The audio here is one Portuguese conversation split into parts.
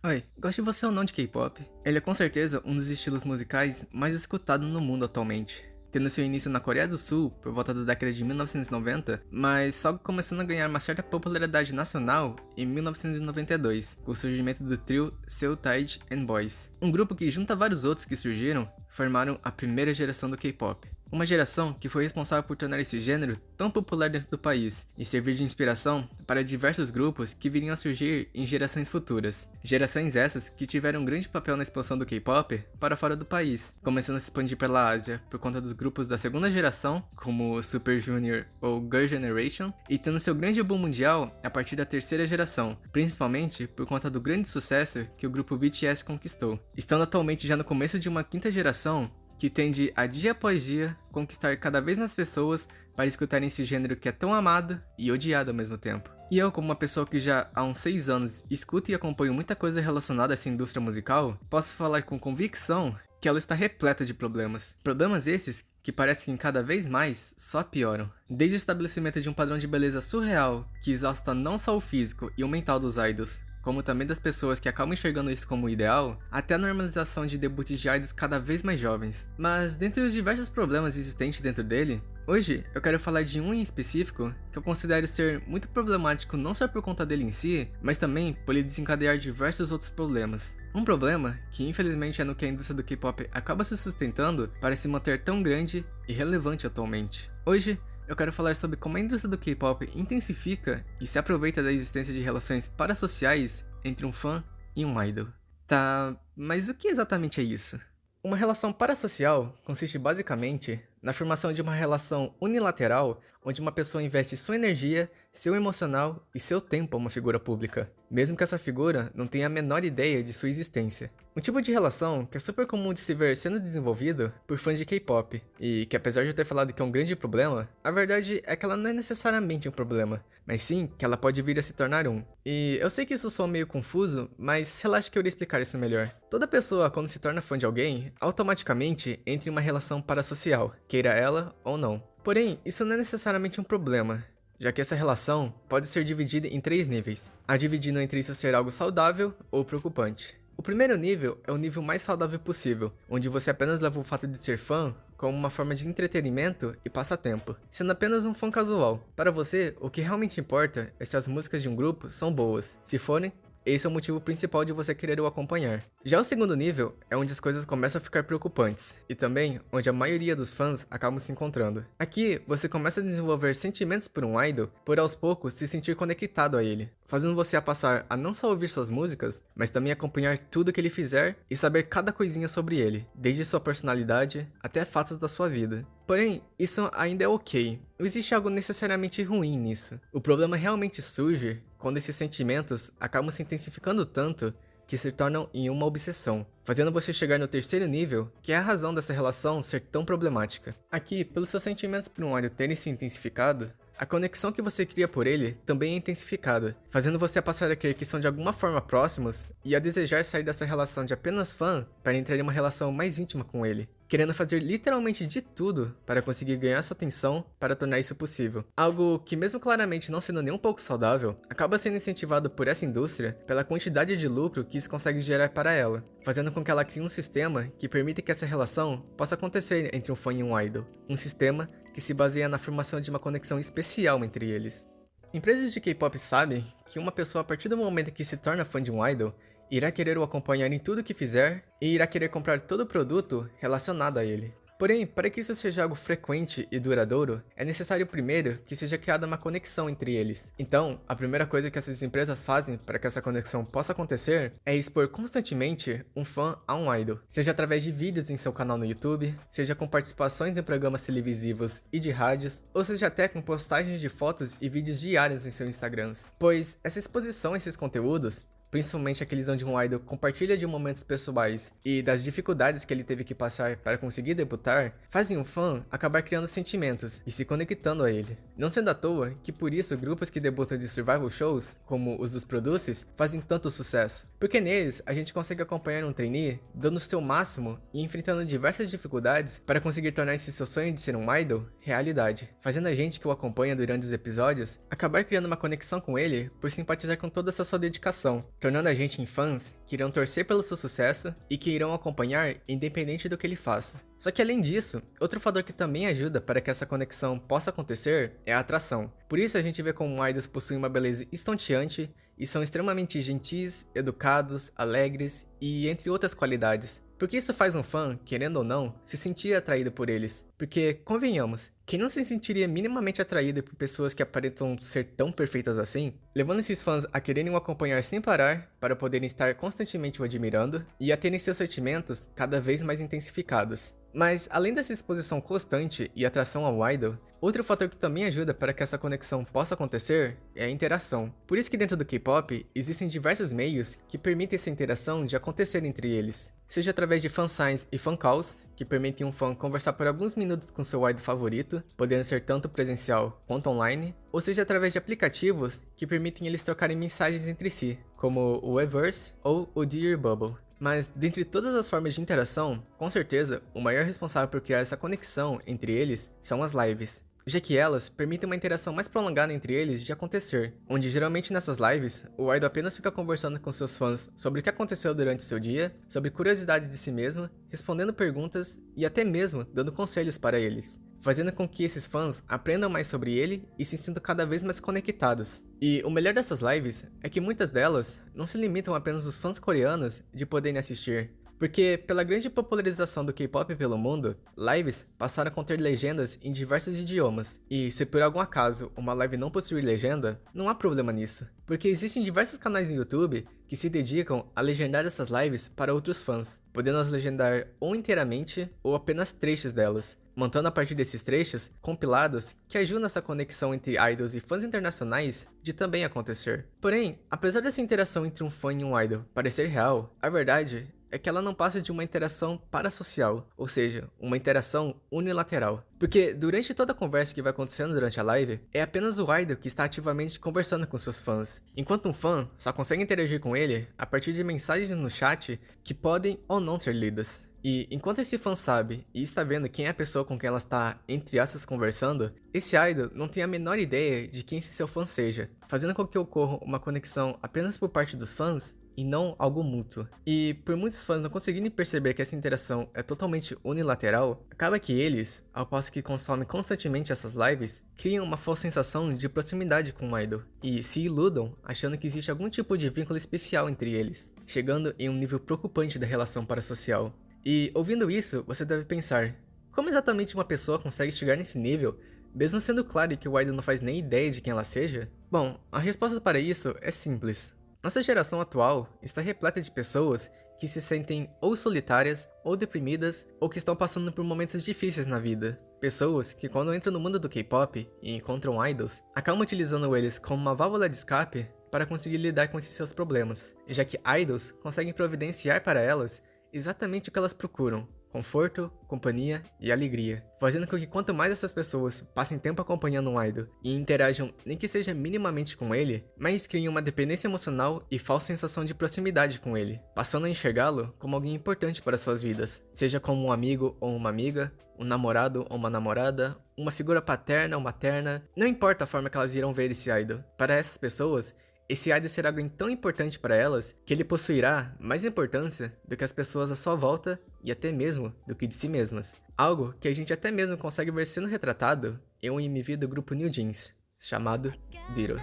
Oi, goste você ou não de K-pop, ele é com certeza um dos estilos musicais mais escutados no mundo atualmente. Tendo seu início na Coreia do Sul por volta da década de 1990, mas só começando a ganhar uma certa popularidade nacional em 1992, com o surgimento do trio Seotaiji and Boys, um grupo que, junto a vários outros que surgiram, formaram a primeira geração do K-pop. Uma geração que foi responsável por tornar esse gênero tão popular dentro do país e servir de inspiração para diversos grupos que viriam a surgir em gerações futuras. Gerações essas que tiveram um grande papel na expansão do K-pop para fora do país, começando a se expandir pela Ásia por conta dos grupos da segunda geração, como Super Junior ou Girl Generation, e tendo seu grande boom mundial a partir da terceira geração, principalmente por conta do grande sucesso que o grupo BTS conquistou. Estando atualmente já no começo de uma quinta geração, que tende a dia após dia conquistar cada vez mais pessoas para escutarem esse gênero que é tão amado e odiado ao mesmo tempo. E eu, como uma pessoa que já há uns 6 anos escuto e acompanho muita coisa relacionada a essa indústria musical, posso falar com convicção que ela está repleta de problemas. Problemas esses que parecem que cada vez mais só pioram. Desde o estabelecimento de um padrão de beleza surreal que exausta não só o físico e o mental dos idols, como também das pessoas que acabam enxergando isso como ideal, até a normalização de debuts de idols cada vez mais jovens. Mas dentre os diversos problemas existentes dentro dele, hoje eu quero falar de um em específico que eu considero ser muito problemático não só por conta dele em si, mas também por ele desencadear diversos outros problemas. Um problema que infelizmente é no que a indústria do K-pop acaba se sustentando para se manter tão grande e relevante atualmente. Hoje, eu quero falar sobre como a indústria do K-pop intensifica e se aproveita da existência de relações parasociais entre um fã e um idol. Tá, mas o que exatamente é isso? Uma relação parasocial consiste basicamente na formação de uma relação unilateral onde uma pessoa investe sua energia, seu emocional e seu tempo a uma figura pública, mesmo que essa figura não tenha a menor ideia de sua existência. Um tipo de relação que é super comum de se ver sendo desenvolvido por fãs de K-pop, e que apesar de eu ter falado que é um grande problema, a verdade é que ela não é necessariamente um problema, mas sim que ela pode vir a se tornar um. E eu sei que isso soa meio confuso, mas relaxa que eu irei explicar isso melhor. Toda pessoa, quando se torna fã de alguém, automaticamente entra em uma relação parasocial, queira ela ou não. Porém, isso não é necessariamente um problema, já que essa relação pode ser dividida em 3 níveis, a dividindo entre isso ser algo saudável ou preocupante. O primeiro nível é o nível mais saudável possível, onde você apenas leva o fato de ser fã como uma forma de entretenimento e passatempo, sendo apenas um fã casual. Para você, o que realmente importa é se as músicas de um grupo são boas. Se forem, esse é o motivo principal de você querer o acompanhar. Já o segundo nível é onde as coisas começam a ficar preocupantes, e também onde a maioria dos fãs acabam se encontrando. Aqui, você começa a desenvolver sentimentos por um idol, por aos poucos se sentir conectado a ele, fazendo você a passar a não só ouvir suas músicas, mas também acompanhar tudo que ele fizer e saber cada coisinha sobre ele, desde sua personalidade até fatos da sua vida. Porém, isso ainda é ok, não existe algo necessariamente ruim nisso. O problema realmente surge quando esses sentimentos acabam se intensificando tanto que se tornam em uma obsessão, fazendo você chegar no terceiro nível, que é a razão dessa relação ser tão problemática. Aqui, pelos seus sentimentos por um idol terem se intensificado, a conexão que você cria por ele também é intensificada, fazendo você a passar a crer que são de alguma forma próximos e a desejar sair dessa relação de apenas fã para entrar em uma relação mais íntima com ele, querendo fazer literalmente de tudo para conseguir ganhar sua atenção para tornar isso possível. Algo que, mesmo claramente não sendo nem um pouco saudável, acaba sendo incentivado por essa indústria pela quantidade de lucro que isso consegue gerar para ela, fazendo com que ela crie um sistema que permita que essa relação possa acontecer entre um fã e um idol. Um sistema que se baseia na formação de uma conexão especial entre eles. Empresas de K-pop sabem que uma pessoa, a partir do momento que se torna fã de um idol, irá querer o acompanhar em tudo que fizer e irá querer comprar todo o produto relacionado a ele. Porém, para que isso seja algo frequente e duradouro, é necessário primeiro que seja criada uma conexão entre eles. Então, a primeira coisa que essas empresas fazem para que essa conexão possa acontecer é expor constantemente um fã a um idol, seja através de vídeos em seu canal no YouTube, seja com participações em programas televisivos e de rádios, ou seja até com postagens de fotos e vídeos diários em seus Instagrams. Pois essa exposição a esses conteúdos, principalmente aqueles onde um idol compartilha de momentos pessoais e das dificuldades que ele teve que passar para conseguir debutar, fazem um fã acabar criando sentimentos e se conectando a ele. Não sendo à toa que por isso grupos que debutam de survival shows, como os dos Produces, fazem tanto sucesso, porque neles a gente consegue acompanhar um trainee dando o seu máximo e enfrentando diversas dificuldades para conseguir tornar esse seu sonho de ser um idol realidade, fazendo a gente que o acompanha durante os episódios acabar criando uma conexão com ele por simpatizar com toda essa sua dedicação, tornando a gente em fãs que irão torcer pelo seu sucesso e que irão acompanhar independente do que ele faça. Só que além disso, outro fator que também ajuda para que essa conexão possa acontecer é a atração. Por isso a gente vê como idols possuem uma beleza estonteante e são extremamente gentis, educados, alegres e entre outras qualidades. Porque isso faz um fã, querendo ou não, se sentir atraído por eles. Porque, convenhamos, quem não se sentiria minimamente atraído por pessoas que aparentam ser tão perfeitas assim, levando esses fãs a quererem o acompanhar sem parar, para poderem estar constantemente o admirando, e a terem seus sentimentos cada vez mais intensificados. Mas, além dessa exposição constante e atração ao idol, outro fator que também ajuda para que essa conexão possa acontecer é a interação. Por isso que dentro do K-pop, existem diversos meios que permitem essa interação de acontecer entre eles. Seja através de fansigns e fancalls, que permitem um fã conversar por alguns minutos com seu idol favorito, podendo ser tanto presencial quanto online, ou seja através de aplicativos que permitem eles trocarem mensagens entre si, como o Weverse ou o Dear Bubble. Mas, dentre todas as formas de interação, com certeza, o maior responsável por criar essa conexão entre eles são as lives, já que elas permitem uma interação mais prolongada entre eles de acontecer, onde geralmente nessas lives, o idol apenas fica conversando com seus fãs sobre o que aconteceu durante seu dia, sobre curiosidades de si mesmo, respondendo perguntas e até mesmo dando conselhos para eles, fazendo com que esses fãs aprendam mais sobre ele e se sintam cada vez mais conectados. E o melhor dessas lives é que muitas delas não se limitam apenas aos fãs coreanos de poderem assistir, porque pela grande popularização do K-pop pelo mundo, lives passaram a conter legendas em diversos idiomas, e se por algum acaso uma live não possuir legenda, não há problema nisso, porque existem diversos canais no YouTube que se dedicam a legendar essas lives para outros fãs, podendo as legendar ou inteiramente ou apenas trechos delas, montando a partir desses trechos compilados que ajudam nessa conexão entre idols e fãs internacionais de também acontecer. Porém, apesar dessa interação entre um fã e um idol parecer real, a verdade é que ela não passa de uma interação parasocial, ou seja, uma interação unilateral. Porque durante toda a conversa que vai acontecendo durante a live, é apenas o idol que está ativamente conversando com seus fãs, enquanto um fã só consegue interagir com ele a partir de mensagens no chat que podem ou não ser lidas. E enquanto esse fã sabe e está vendo quem é a pessoa com quem ela está, entre aspas, conversando, esse idol não tem a menor ideia de quem esse seu fã seja, fazendo com que ocorra uma conexão apenas por parte dos fãs e não algo mútuo. E por muitos fãs não conseguirem perceber que essa interação é totalmente unilateral, acaba que eles, ao passo que consomem constantemente essas lives, criam uma falsa sensação de proximidade com o idol e se iludam achando que existe algum tipo de vínculo especial entre eles, chegando em um nível preocupante da relação parasocial. E ouvindo isso, você deve pensar, como exatamente uma pessoa consegue chegar nesse nível, mesmo sendo claro que o idol não faz nem ideia de quem ela seja? Bom, a resposta para isso é simples. Nossa geração atual está repleta de pessoas que se sentem ou solitárias, ou deprimidas, ou que estão passando por momentos difíceis na vida. Pessoas que quando entram no mundo do K-pop e encontram idols, acabam utilizando eles como uma válvula de escape para conseguir lidar com esses seus problemas, já que idols conseguem providenciar para elas exatamente o que elas procuram: conforto, companhia e alegria, fazendo com que quanto mais essas pessoas passem tempo acompanhando um idol e interajam nem que seja minimamente com ele, mais criam uma dependência emocional e falsa sensação de proximidade com ele, passando a enxergá-lo como alguém importante para suas vidas, seja como um amigo ou uma amiga, um namorado ou uma namorada, uma figura paterna ou materna, não importa a forma que elas irão ver esse idol. Para essas pessoas, esse idol será alguém tão importante para elas que ele possuirá mais importância do que as pessoas à sua volta e até mesmo do que de si mesmas. Algo que a gente até mesmo consegue ver sendo retratado em um MV do grupo New Jeans, chamado Ditto.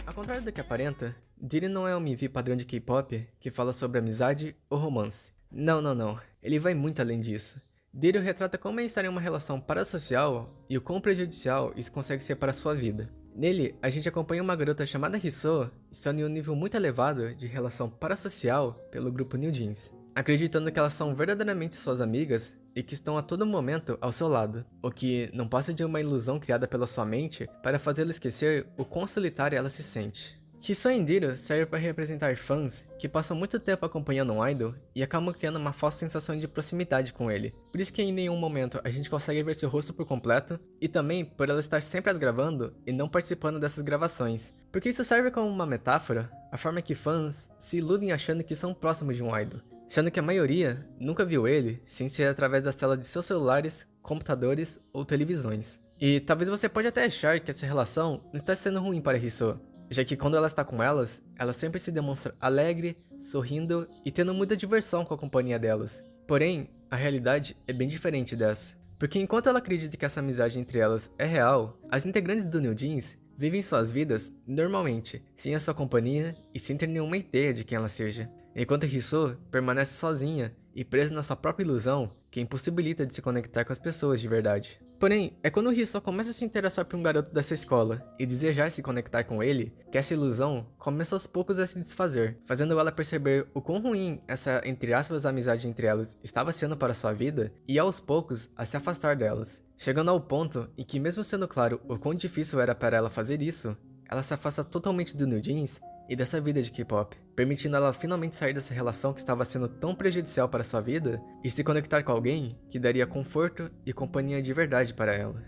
Ao contrário do que aparenta, Ditto não é um MV padrão de K-pop que fala sobre amizade ou romance. Não. Ele vai muito além disso. Ditto retrata como é estar em uma relação parasocial e o quão prejudicial isso consegue ser para a sua vida. Nele, a gente acompanha uma garota chamada Hiso estando em um nível muito elevado de relação parasocial pelo grupo New Jeans, acreditando que elas são verdadeiramente suas amigas e que estão a todo momento ao seu lado, o que não passa de uma ilusão criada pela sua mente para fazê-la esquecer o quão solitária ela se sente. Hiso em Ditto serve para representar fãs que passam muito tempo acompanhando um idol e acabam criando uma falsa sensação de proximidade com ele. Por isso que em nenhum momento a gente consegue ver seu rosto por completo, e também por ela estar sempre as gravando e não participando dessas gravações. Porque isso serve como uma metáfora, a forma que fãs se iludem achando que são próximos de um idol, sendo que a maioria nunca viu ele sem ser através das telas de seus celulares, computadores ou televisões. E talvez você pode até achar que essa relação não está sendo ruim para Hiso, já que quando ela está com elas, ela sempre se demonstra alegre, sorrindo e tendo muita diversão com a companhia delas. Porém, a realidade é bem diferente dessa. Porque enquanto ela acredita que essa amizade entre elas é real, as integrantes do New Jeans vivem suas vidas normalmente, sem a sua companhia e sem ter nenhuma ideia de quem ela seja. Enquanto Hiso permanece sozinha e presa na sua própria ilusão, que impossibilita de se conectar com as pessoas de verdade. Porém, é quando Hiso começa a se interessar por um garoto da sua escola e desejar se conectar com ele, que essa ilusão começa aos poucos a se desfazer, fazendo ela perceber o quão ruim essa, entre aspas, amizade entre elas estava sendo para sua vida e aos poucos a se afastar delas. Chegando ao ponto em que, mesmo sendo claro o quão difícil era para ela fazer isso, ela se afasta totalmente do New Jeans e dessa vida de K-pop, permitindo ela finalmente sair dessa relação que estava sendo tão prejudicial para sua vida e se conectar com alguém que daria conforto e companhia de verdade para ela.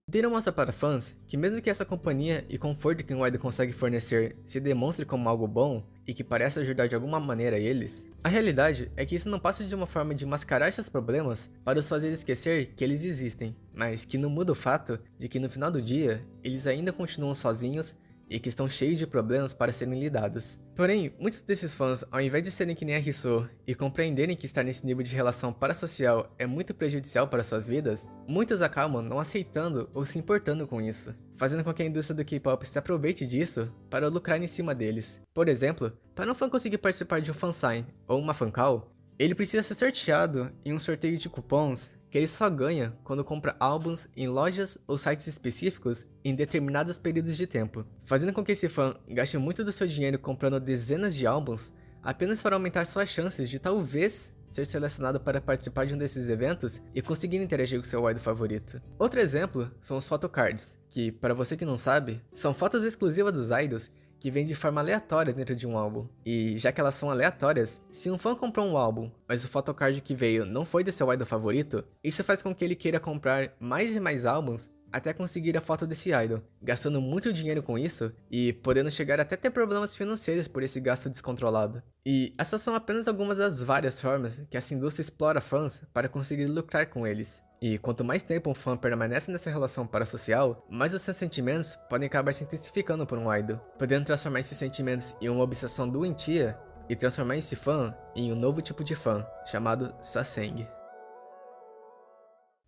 Dino mostra para fãs que mesmo que essa companhia e conforto que um idol consegue fornecer se demonstre como algo bom e que parece ajudar de alguma maneira eles, a realidade é que isso não passa de uma forma de mascarar esses problemas para os fazer esquecer que eles existem, mas que não muda o fato de que no final do dia, eles ainda continuam sozinhos e que estão cheios de problemas para serem lidados. Porém, muitos desses fãs, ao invés de serem que nem a Hiso e compreenderem que estar nesse nível de relação parasocial é muito prejudicial para suas vidas, muitos acabam não aceitando ou se importando com isso, fazendo com que a indústria do K-pop se aproveite disso para lucrar em cima deles. Por exemplo, para um fã conseguir participar de um fansign ou uma fancall, ele precisa ser sorteado em um sorteio de cupons que ele só ganha quando compra álbuns em lojas ou sites específicos em determinados períodos de tempo, fazendo com que esse fã gaste muito do seu dinheiro comprando dezenas de álbuns apenas para aumentar suas chances de talvez ser selecionado para participar de um desses eventos e conseguir interagir com seu idol favorito. Outro exemplo são os photocards, que, para você que não sabe, são fotos exclusivas dos idols que vêm de forma aleatória dentro de um álbum. E já que elas são aleatórias, se um fã comprou um álbum, mas o photocard que veio não foi do seu idol favorito, isso faz com que ele queira comprar mais e mais álbuns até conseguir a foto desse idol, gastando muito dinheiro com isso e podendo chegar até ter problemas financeiros por esse gasto descontrolado. E essas são apenas algumas das várias formas que essa indústria explora fãs para conseguir lucrar com eles. E quanto mais tempo um fã permanece nessa relação parasocial, mais os seus sentimentos podem acabar se intensificando por um idol, podendo transformar esses sentimentos em uma obsessão doentia e transformar esse fã em um novo tipo de fã, chamado Sasaeng.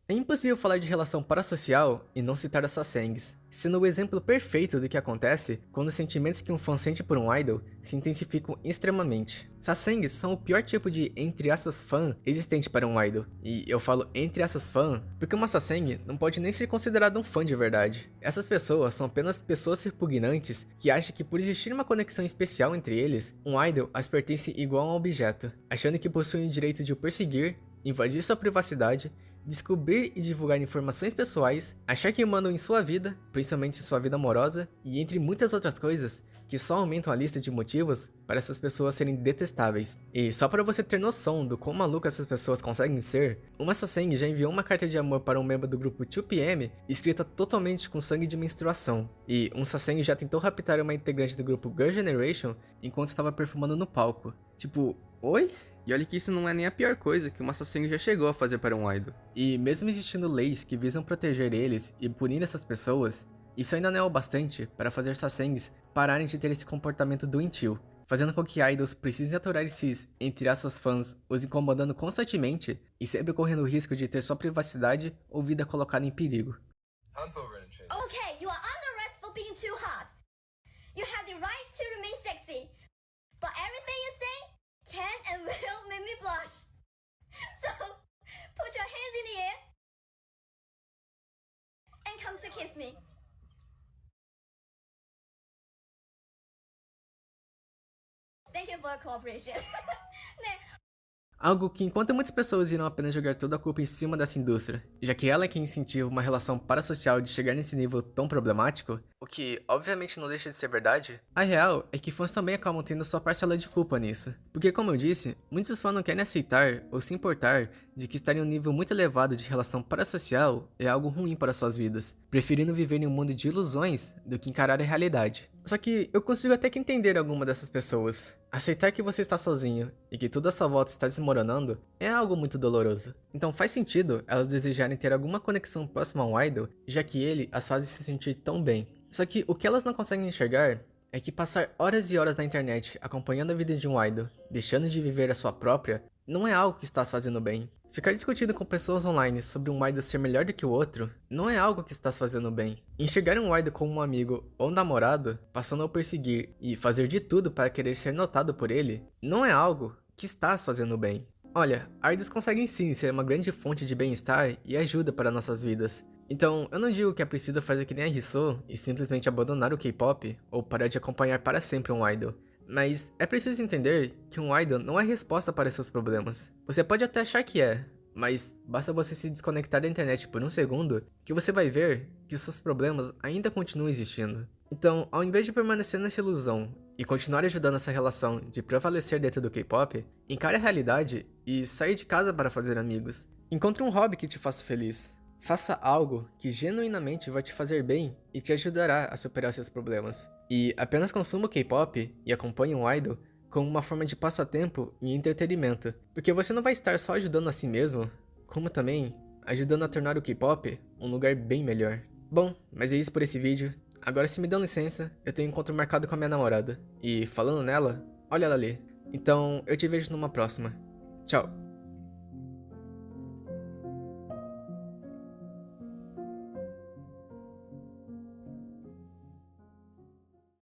É impossível falar de relação parasocial e não citar as Sasaengs, sendo o exemplo perfeito do que acontece quando os sentimentos que um fã sente por um idol se intensificam extremamente. Sasaengs são o pior tipo de, entre aspas, fã existente para um idol, e eu falo entre aspas fã porque uma Sasaeng não pode nem ser considerada um fã de verdade. Essas pessoas são apenas pessoas repugnantes que acham que por existir uma conexão especial entre eles, um idol as pertence igual a um objeto, achando que possuem o direito de o perseguir, invadir sua privacidade, descobrir e divulgar informações pessoais, achar que mandam em sua vida, principalmente sua vida amorosa, e entre muitas outras coisas que só aumentam a lista de motivos para essas pessoas serem detestáveis. E só para você ter noção do quão maluco essas pessoas conseguem ser, uma Sasaeng já enviou uma carta de amor para um membro do grupo 2PM escrita totalmente com sangue de menstruação. E um Sasaeng já tentou raptar uma integrante do grupo Girl Generation enquanto estava perfumando no palco. Tipo, oi? E olha que isso não é nem a pior coisa que uma Sasaeng já chegou a fazer para um idol. E mesmo existindo leis que visam proteger eles e punir essas pessoas, isso ainda não é o bastante para fazer Sasaengs pararem de ter esse comportamento doentio, fazendo com que idols precisem aturar esses, entre aspas, fãs, os incomodando constantemente e sempre correndo o risco de ter sua privacidade ou vida colocada em perigo. Okay, you are under arrest for being too hot. You have the right to remain sexy, but everything you say can and will make me blush. So, put your hands in the air and come to kiss me. Thank you for your cooperation. Algo que enquanto muitas pessoas irão apenas jogar toda a culpa em cima dessa indústria, já que ela é quem incentiva uma relação parasocial de chegar nesse nível tão problemático, o que obviamente não deixa de ser verdade, a real é que fãs também acabam tendo sua parcela de culpa nisso. Porque como eu disse, muitos fãs não querem aceitar ou se importar de que estar em um nível muito elevado de relação parasocial é algo ruim para suas vidas, preferindo viver em um mundo de ilusões do que encarar a realidade. Só que eu consigo até que entender alguma dessas pessoas. Aceitar que você está sozinho e que tudo à sua volta está desmoronando é algo muito doloroso. Então faz sentido elas desejarem ter alguma conexão próxima a um idol, já que ele as faz se sentir tão bem. Só que o que elas não conseguem enxergar é que passar horas e horas na internet acompanhando a vida de um idol, deixando de viver a sua própria, não é algo que estás fazendo bem. Ficar discutindo com pessoas online sobre um idol ser melhor do que o outro não é algo que estás fazendo bem. Enxergar um idol como um amigo ou um namorado, passando a o perseguir e fazer de tudo para querer ser notado por ele, não é algo que estás fazendo bem. Olha, idols conseguem sim ser uma grande fonte de bem-estar e ajuda para nossas vidas. Então, eu não digo que é preciso fazer que nem a Jisoo e simplesmente abandonar o K-pop ou parar de acompanhar para sempre um idol. Mas é preciso entender que um idol não é resposta para seus problemas. Você pode até achar que é, mas basta você se desconectar da internet por um segundo que você vai ver que seus problemas ainda continuam existindo. Então, ao invés de permanecer nessa ilusão e continuar ajudando essa relação de prevalecer dentro do K-pop, encare a realidade e saia de casa para fazer amigos. Encontre um hobby que te faça feliz. Faça algo que genuinamente vai te fazer bem e te ajudará a superar seus problemas. E apenas consuma o K-pop e acompanhe um idol como uma forma de passatempo e entretenimento, porque você não vai estar só ajudando a si mesmo, como também ajudando a tornar o K-pop um lugar bem melhor. Bom, mas é isso por esse vídeo. Agora, se me dão licença, eu tenho um encontro marcado com a minha namorada. E falando nela, olha ela ali. Então eu te vejo numa próxima. Tchau.